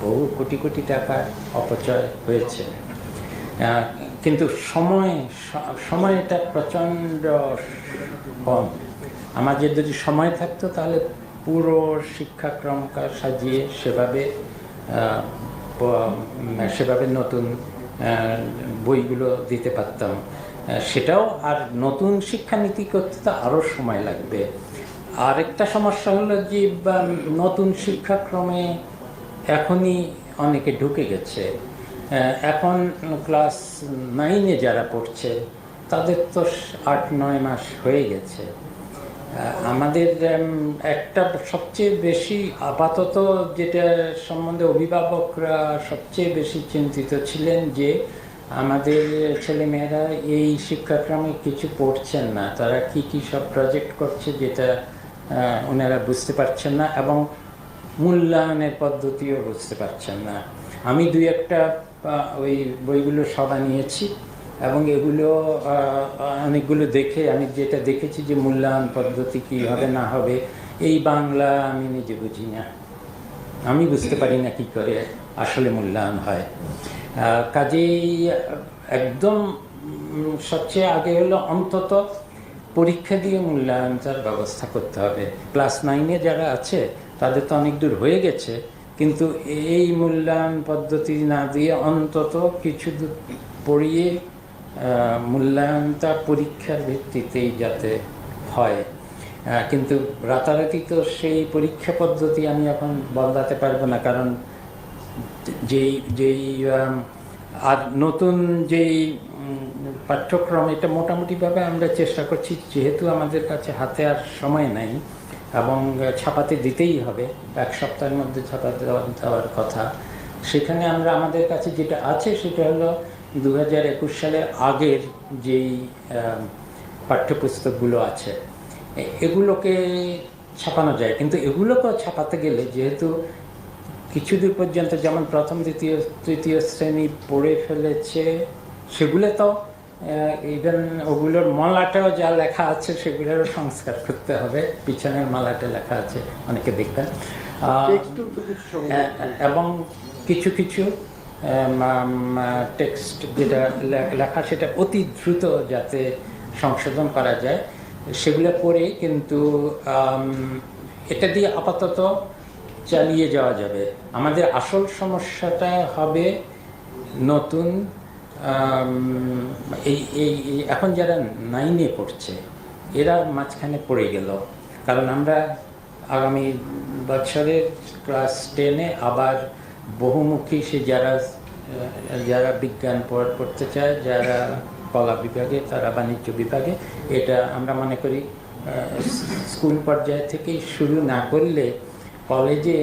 বহু কোটি কোটি টাকার অপচয় হয়েছে। কিন্তু সময়টা প্রচণ্ড কম। আমাদের যদি সময় থাকতো তাহলে পুরো শিক্ষাক্রমকে সাজিয়ে সেভাবে নতুন বইগুলো দিতে পারতাম। সেটাও আর নতুন শিক্ষানীতি করতে তো আরও সময় লাগবে। আরেকটা সমস্যা হলো যে নতুন শিক্ষাক্রমে এখনই অনেকে ঢুকে গেছে। এখন ক্লাস 9-এ যারা পড়ছে তাদের তো 8-9 মাস হয়ে গেছে। আমাদের একটা সবচেয়ে বেশি আপাতত যেটা সম্বন্ধে অভিভাবকরা সবচেয়ে বেশি চিন্তিত ছিলেন যে আমাদের ছেলেমেয়েরা এই শিক্ষাক্রমে কিছু পড়ছেন না, তারা কি সব প্রজেক্ট করছে যেটা ওনারা বুঝতে পারছেন না, এবং মূল্যায়নের পদ্ধতিও বুঝতে পারছেন না। আমি 2-1টা ওই বইগুলো সব নিয়েছি এবং এগুলো অনেকগুলো দেখে আমি যেটা দেখেছি যে মূল্যায়ন পদ্ধতি কী হবে না হবে, এই বাংলা আমি নিজে বুঝি না, আমি বুঝতে পারি না কী করে আসলে মূল্যায়ন হয়। কাজেই একদম সবচেয়ে আগে হলো অন্তত পরীক্ষা দিয়ে মূল্যায়নটার ব্যবস্থা করতে হবে। ক্লাস 9-এ যারা আছে তাদের তো অনেক দূর হয়ে গেছে, কিন্তু এই মূল্যায়ন পদ্ধতি না দিয়ে অন্তত কিছু দূর পড়িয়ে মূল্যায়নটা পরীক্ষার ভিত্তিতেই যাতে হয়। কিন্তু রাতারাতি তো সেই পরীক্ষা পদ্ধতি আমি এখন বদলাতে পারবো না, কারণ যেই আর নতুন যেই পাঠ্যক্রম, এটা মোটামুটিভাবে আমরা চেষ্টা করছি, যেহেতু আমাদের কাছে হাতে আর সময় নাই এবং ছাপাতে দিতেই হবে, 1 সপ্তাহের মধ্যে ছাপাতে দেওয়ার কথা। সেখানে আমরা আমাদের কাছে যেটা আছে সেটা হলো 2021 সালের আগের যেই পাঠ্যপুস্তকগুলো আছে এগুলোকে ছাপানো যায়। কিন্তু এগুলোকেও ছাপাতে গেলে যেহেতু কিছুদূর পর্যন্ত যেমন প্রথম দ্বিতীয় তৃতীয় শ্রেণী পড়ে ফেলেছে, সেগুলো তো ইভেন ওগুলোর মালাটাও যা লেখা আছে সেগুলোরও সংস্কার করতে হবে। পিছনের মালাটা লেখা আছে অনেকে দেখবেন, এবং কিছু টেক্সট যেটা লেখা সেটা অতি দ্রুত যাতে সংশোধন করা যায় সেগুলো করে, কিন্তু এটা দিয়ে আপাতত চালিয়ে যাওয়া যাবে। আমাদের আসল সমস্যাটা হবে নতুন এই এখন যারা 9-এ পড়ছে এরা মাঝখানে পড়ে গেল, কারণ আমরা আগামী বছরের ক্লাস 10-এ আবার বহুমুখী যারা বিজ্ঞান পড়তে চায়, যারা কলা বিভাগে, তারা বাণিজ্য বিভাগে, এটা আমরা মনে করি স্কুল পর্যায় থেকেই শুরু না করলে কলেজে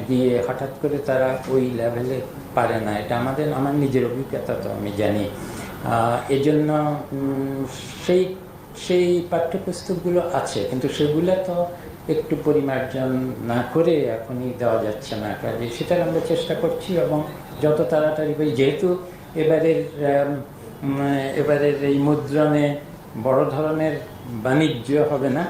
গিয়ে হঠাৎ করে তারা ওই লেভেলে পারে না। এটা আমার নিজের অভিজ্ঞতা, তো আমি জানি। এজন্য সেই পাঠ্যপুস্তকগুলো আছে, কিন্তু সেগুলো তো একটু পরিমার্জন না করে এখনই দেওয়া যাচ্ছে না। কাজে সেটার আমরা চেষ্টা করছি, এবং যত তাড়াতাড়ি যেহেতু এবারের এই মুদ্রণে বড় ধরনের বাণিজ্য হবে না,